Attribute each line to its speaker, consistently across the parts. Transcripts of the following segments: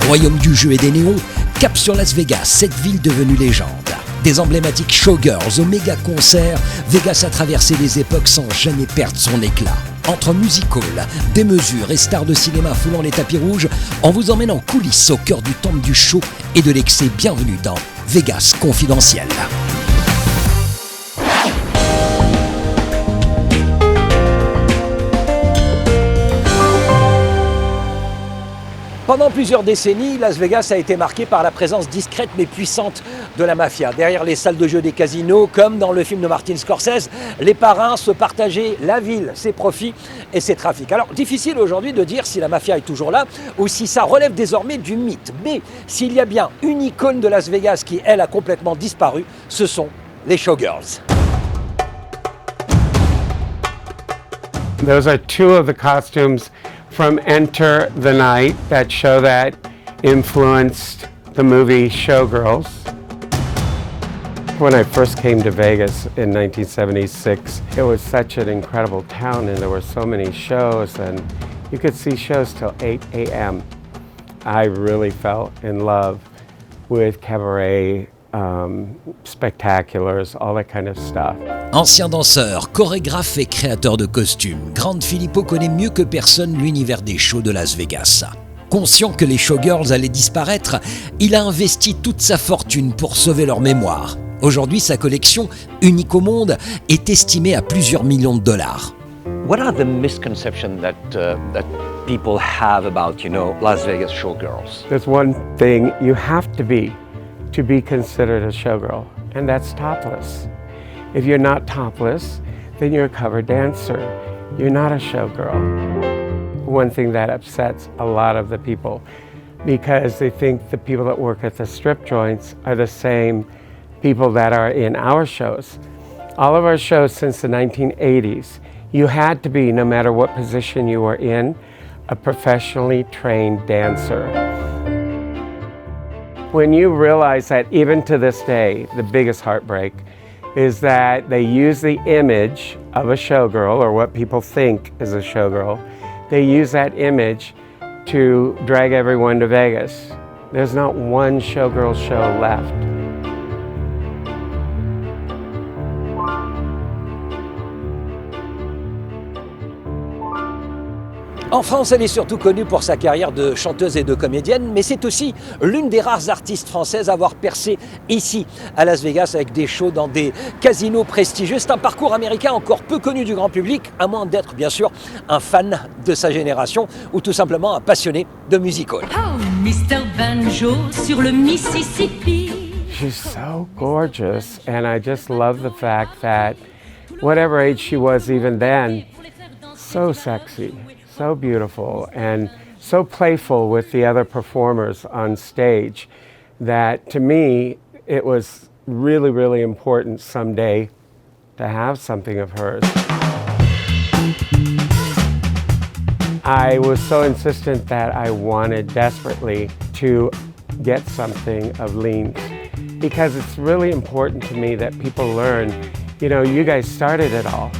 Speaker 1: Royaume du jeu et des néons, cap sur Las Vegas, cette ville devenue légende. Des emblématiques showgirls aux méga concerts, Vegas a traversé les époques sans jamais perdre son éclat. Entre music-hall, démesures et stars de cinéma foulant les tapis rouges, on vous emmène en coulisses au cœur du temple du show et de l'excès. Bienvenue dans Vegas Confidentiel. Pendant plusieurs décennies, Las Vegas a été marqué par la présence discrète mais puissante de la mafia. Derrière les salles de jeu des casinos, comme dans le film de Martin Scorsese, les parrains se partageaient la ville, ses profits et ses trafics. Alors, difficile aujourd'hui de dire si la mafia est toujours là ou si ça relève désormais du mythe. Mais s'il y a bien une icône de Las Vegas qui, elle, a complètement disparu, ce sont les showgirls.
Speaker 2: Those are two of the costumes from Enter the Night, that show that influenced the movie Showgirls. When I first came to Vegas in 1976, it was such an incredible town and there were so many shows and you could see shows till 8 a.m. I really fell in love with cabaret, spectaculars, all that kind of stuff.
Speaker 1: Ancien danseur, chorégraphe et créateur de costumes, Grant Philippot connaît mieux que personne l'univers des shows de Las Vegas. Conscient que les showgirls allaient disparaître, il a investi toute sa fortune pour sauver leur mémoire. Aujourd'hui, sa collection, unique au monde, est estimée à plusieurs millions de dollars.
Speaker 3: What are the misconceptions that people have about, Las Vegas showgirls?
Speaker 2: There's one thing you have to be considered a showgirl, and that's topless. If you're not topless, then you're a cover dancer. You're not a showgirl. One thing that upsets a lot of the people because they think the people that work at the strip joints are the same people that are in our shows. All of our shows since the 1980s, you had to be, no matter what position you were in, a professionally trained dancer. When you realize that even to this day, the biggest heartbreak is that they use the image of a showgirl, or what people think is a showgirl, they use that image to drag everyone to Vegas. There's not one showgirl show left.
Speaker 1: En France, elle est surtout connue pour sa carrière de chanteuse et de comédienne, mais c'est aussi l'une des rares artistes françaises à avoir percé ici, à Las Vegas, avec des shows dans des casinos prestigieux. C'est un parcours américain encore peu connu du grand public, à moins d'être, bien sûr, un fan de sa génération ou tout simplement un passionné de music-hall.
Speaker 4: Oh, Mr. Banjo sur le Mississippi.
Speaker 2: She's so gorgeous, and I just love the fact that whatever age she was even then, so sexy. So beautiful and so playful with the other performers on stage that to me it was really, really important someday to have something of hers. I was so insistent that I wanted desperately to get something of Lean's because it's really important to me that people learn, you guys started it all.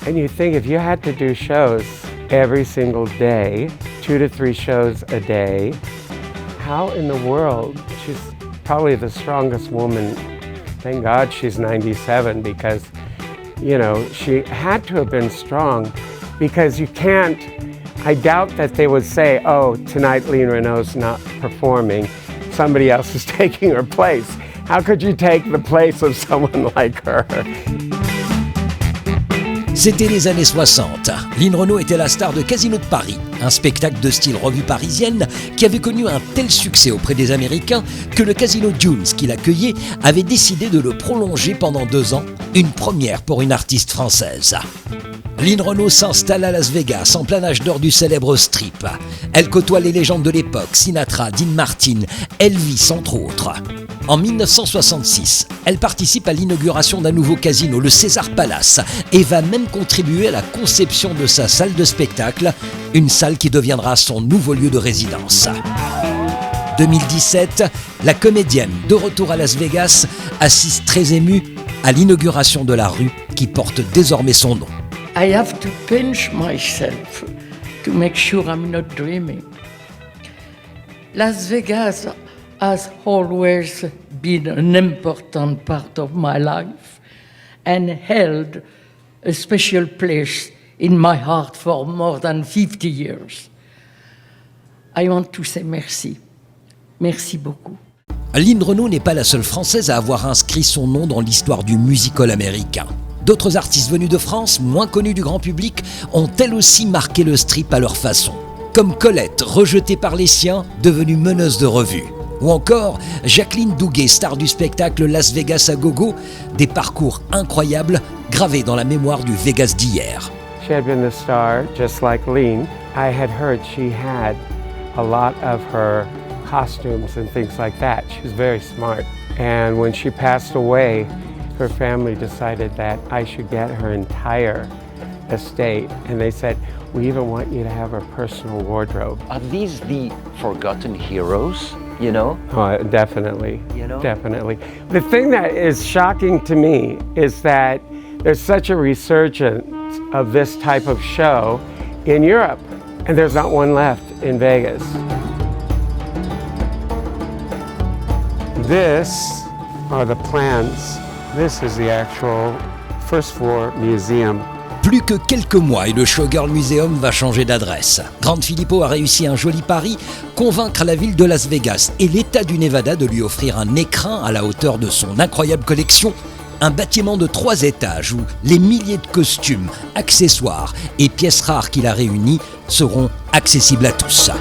Speaker 2: And you think if you had to do shows every single day, 2 to 3 shows a day, how in the world? She's probably the strongest woman. Thank God she's 97 because, she had to have been strong because you can't, I doubt that they would say, oh, tonight Lean Renault's not performing, somebody else is taking her place. How could you take the place of someone like her?
Speaker 1: C'était les années 60. Lynn Renault était la star de Casino de Paris, un spectacle de style revue parisienne qui avait connu un tel succès auprès des Américains que le Casino Dunes qui l'accueillait avait décidé de le prolonger pendant 2 ans, une première pour une artiste française. Lynn Renault s'installe à Las Vegas en plein âge d'or du célèbre strip. Elle côtoie les légendes de l'époque, Sinatra, Dean Martin, Elvis entre autres. En 1966, elle participe à l'inauguration d'un nouveau casino, le César Palace, et va même contribuer à la conception de sa salle de spectacle, une salle qui deviendra son nouveau lieu de résidence. 2017, la comédienne, de retour à Las Vegas, assiste très émue à l'inauguration de la rue qui porte désormais son nom.
Speaker 5: I have to pinch myself to make sure I'm not dreaming. Las Vegas has always been an important part of my life and held a special place in my heart for more than 50 years. I want to say merci. Merci beaucoup.
Speaker 1: Lynn Renaud n'est pas la seule Française à avoir inscrit son nom dans l'histoire du musical américain. D'autres artistes venus de France, moins connus du grand public, ont elles aussi marqué le strip à leur façon. Comme Colette, rejetée par les siens, devenue meneuse de revue. Ou encore Jacqueline Douguet, star du spectacle Las Vegas à gogo, des parcours incroyables gravés dans la mémoire du Vegas d'hier.
Speaker 2: She had been the star, just like Lean. I had heard she had a lot of her costumes and things like that. She was very smart. And when she passed away, her family decided that I should get her entire estate. And they said, we even want you to have her personal wardrobe.
Speaker 3: Are these the forgotten heroes, you know?
Speaker 2: Oh, definitely,
Speaker 3: You know?
Speaker 2: definitely. The thing that is shocking to me is that there's such a resurgence of this type of show in Europe, and there's not one left in Vegas. This are the plans. This is the actual first floor museum.
Speaker 1: Plus que quelques mois et le Showgirl Museum va changer d'adresse. Grant Philippot a réussi un joli pari, convaincre la ville de Las Vegas et l'État du Nevada de lui offrir un écrin à la hauteur de son incroyable collection, un bâtiment de 3 étages où les milliers de costumes, accessoires et pièces rares qu'il a réunis seront accessibles à tous.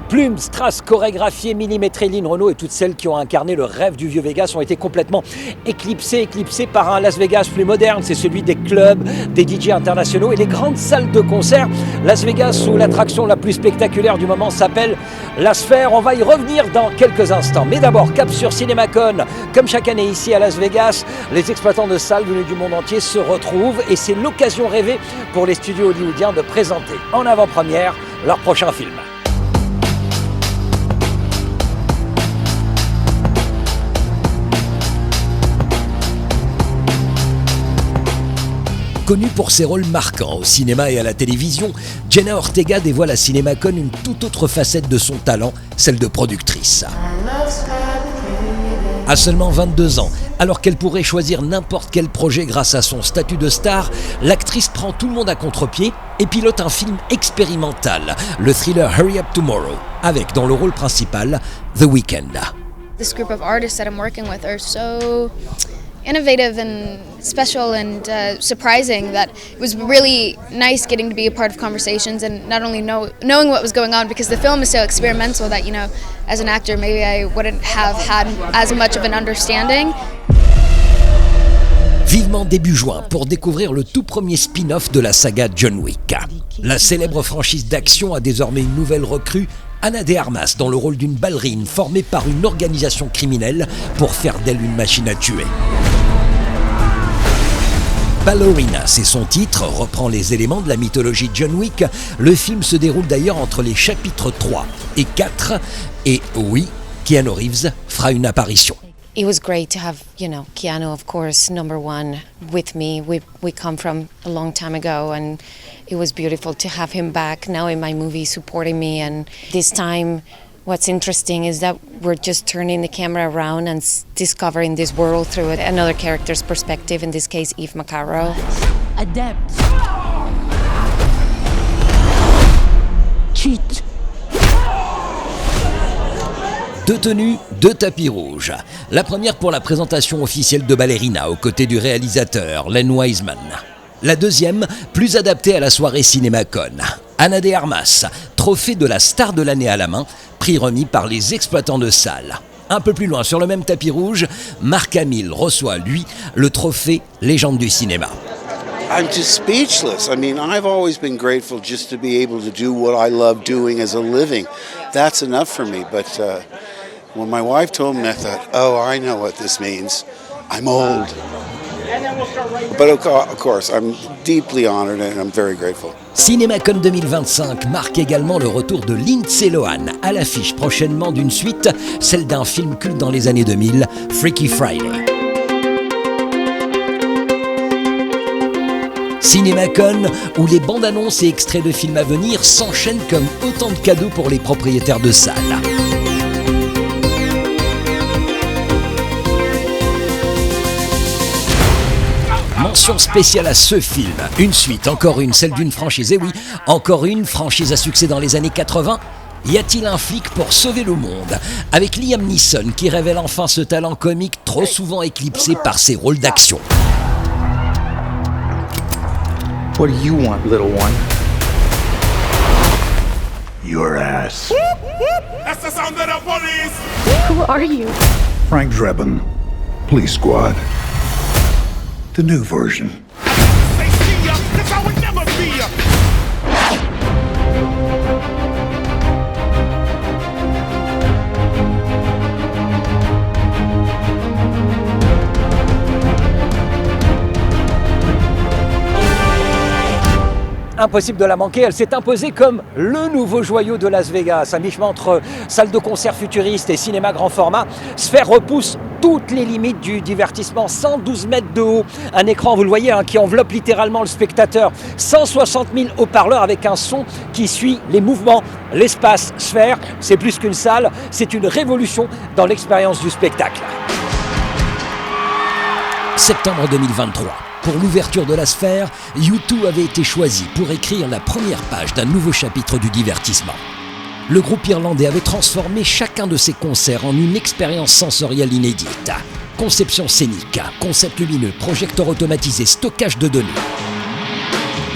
Speaker 1: Plumes, strass, chorégraphiées, millimétrées, Lynn Renaud et toutes celles qui ont incarné le rêve du vieux Vegas ont été complètement éclipsées par un Las Vegas plus moderne. C'est celui des clubs, des DJ internationaux et les grandes salles de concert. Las Vegas, où l'attraction la plus spectaculaire du moment s'appelle la Sphère. On va y revenir dans quelques instants. Mais d'abord, cap sur CinemaCon. Comme chaque année ici à Las Vegas, les exploitants de salles venus du monde entier se retrouvent et c'est l'occasion rêvée pour les studios hollywoodiens de présenter en avant-première leur prochain film. Connue pour ses rôles marquants au cinéma et à la télévision, Jenna Ortega dévoile à CinemaCon une toute autre facette de son talent, celle de productrice. À seulement 22 ans, alors qu'elle pourrait choisir n'importe quel projet grâce à son statut de star, l'actrice prend tout le monde à contre-pied et pilote un film expérimental, le thriller Hurry Up Tomorrow, avec dans le rôle principal The Weeknd.
Speaker 6: This group of artists that I'm working with are so innovative and special and surprising that it was really nice getting to be a part of conversations and not only knowing what was going on, because the film is so experimental that, you know, as an actor maybe I wouldn't have had as much of an understanding.
Speaker 1: Vivement début juin pour découvrir le tout premier spin-off de la saga John Wick. La célèbre franchise d'action a désormais une nouvelle recrue, Ana de Armas, dans le rôle d'une ballerine formée par une organisation criminelle pour faire d'elle une machine à tuer. Ballerina, c'est son titre, reprend les éléments de la mythologie John Wick. Le film se déroule d'ailleurs entre les chapitres 3 et 4. Et oui, Keanu Reeves fera une apparition.
Speaker 7: It was great to have, you know, Keanu, of course, number one with me. We come from a long time ago, and it was beautiful to have him back now in my movie supporting me. And this time, what's interesting is that we're just turning the camera around and discovering this world through another character's perspective, in this case, Eve Macaro.
Speaker 4: Adept. Cheat.
Speaker 1: 2 tenues, 2 tapis rouges. La première pour la présentation officielle de Ballerina aux côtés du réalisateur Len Wiseman. La deuxième, plus adaptée à la soirée CinemaCon. Ana de Armas, trophée de la star de l'année à la main, prix remis par les exploitants de salles. Un peu plus loin, sur le même tapis rouge, Mark Hamill reçoit, lui, le trophée Légende du cinéma.
Speaker 8: I'm just speechless. I mean, I've always been grateful just to be able to do what I love doing as a living. That's enough for me. But when my wife told me, I thought, oh, I know what this means. I'm old. But of course, I'm deeply honored and I'm very grateful.
Speaker 1: CinemaCon 2025 marque également le retour de Lindsay Lohan à l'affiche prochainement d'une suite, celle d'un film culte dans les années 2000, Freaky Friday. CinemaCon, où les bandes annonces et extraits de films à venir s'enchaînent comme autant de cadeaux pour les propriétaires de salles. Mention spéciale à ce film, une suite, encore une, celle d'une franchise, et oui, encore une franchise à succès dans les années 80. Y a-t-il un flic pour sauver le monde? Avec Liam Neeson qui révèle enfin ce talent comique trop souvent éclipsé par ses rôles d'action.
Speaker 9: What do you want, little one?
Speaker 10: Your ass.
Speaker 11: That's the sound of the police!
Speaker 12: Who are you?
Speaker 10: Frank Drebin, Police Squad. The new version.
Speaker 11: They see ya, 'cause I would never be ya!
Speaker 13: Impossible de la manquer, elle s'est imposée comme le nouveau joyau de Las Vegas. À mi-chemin entre salle de concert futuriste et cinéma grand format, Sphere repousse toutes les limites du divertissement. 112 mètres de haut, un écran, vous le voyez, qui enveloppe littéralement le spectateur. 160 000 haut-parleurs avec un son qui suit les mouvements. L'espace Sphere, c'est plus qu'une salle, c'est une révolution dans l'expérience du spectacle.
Speaker 1: Septembre 2023. Pour l'ouverture de la Sphère, U2 avait été choisi pour écrire la première page d'un nouveau chapitre du divertissement. Le groupe irlandais avait transformé chacun de ses concerts en une expérience sensorielle inédite. Conception scénique, concept lumineux, projecteur automatisé, stockage de données.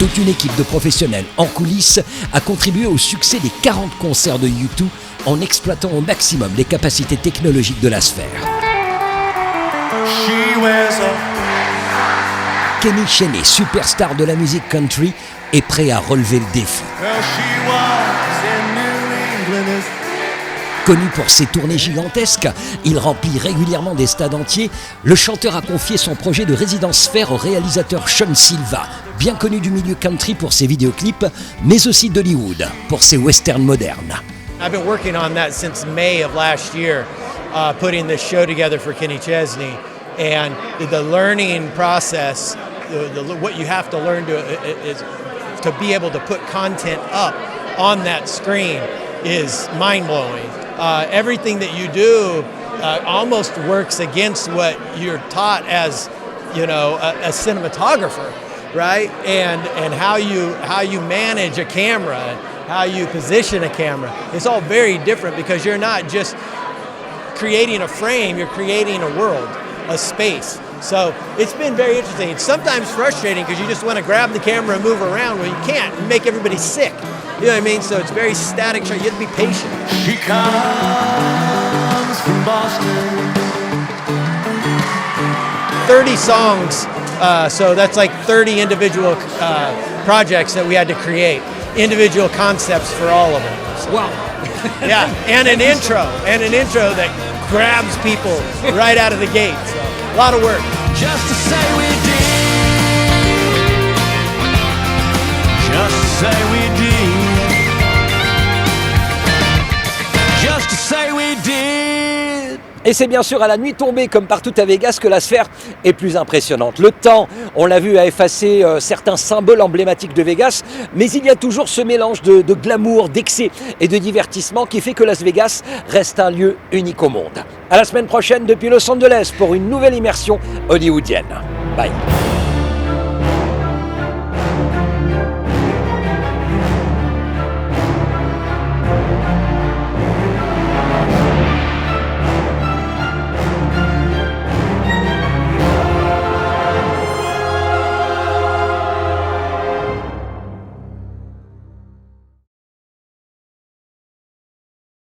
Speaker 1: Toute une équipe de professionnels en coulisses a contribué au succès des 40 concerts de U2 en exploitant au maximum les capacités technologiques de la Sphère. Kenny Chesney, superstar de la musique country, est prêt à relever le défi. Connu pour ses tournées gigantesques, il remplit régulièrement des stades entiers. Le chanteur a confié son projet de résidence Sphère au réalisateur Sean Silva, bien connu du milieu country pour ses vidéoclips, mais aussi d'Hollywood pour ses westerns modernes.
Speaker 14: I've been working on that since May of last year, putting this show together for Kenny Chesney, and the learning process, what you have to learn is to be able to put content up on that screen is mind-blowing. Everything that you do almost works against what you're taught as, you know, a cinematographer, right? And how you manage a camera, how you position a camera. It's all very different because you're not just creating a frame, you're creating a world, a space. So it's been very interesting. It's sometimes frustrating because you just want to grab the camera and move around. Well, you can't. You make everybody sick. You know what I mean? So it's very static. You have to be patient.
Speaker 11: She comes from Boston.
Speaker 14: 30 songs. So that's like 30 individual projects that we had to create. Individual concepts for all of them. So,
Speaker 13: wow.
Speaker 14: Yeah, and an intro that grabs people right out of the gate. So a lot of work.
Speaker 11: Just to say we did. Just to say we did. Just to say we did.
Speaker 13: Et c'est bien sûr à la nuit tombée, comme partout à Vegas, que la Sphère est plus impressionnante. Le temps, on l'a vu, a effacé certains symboles emblématiques de Vegas, mais il y a toujours ce mélange de glamour, d'excès et de divertissement qui fait que Las Vegas reste un lieu unique au monde. À la semaine prochaine depuis Los Angeles pour une nouvelle immersion hollywoodienne. Bye.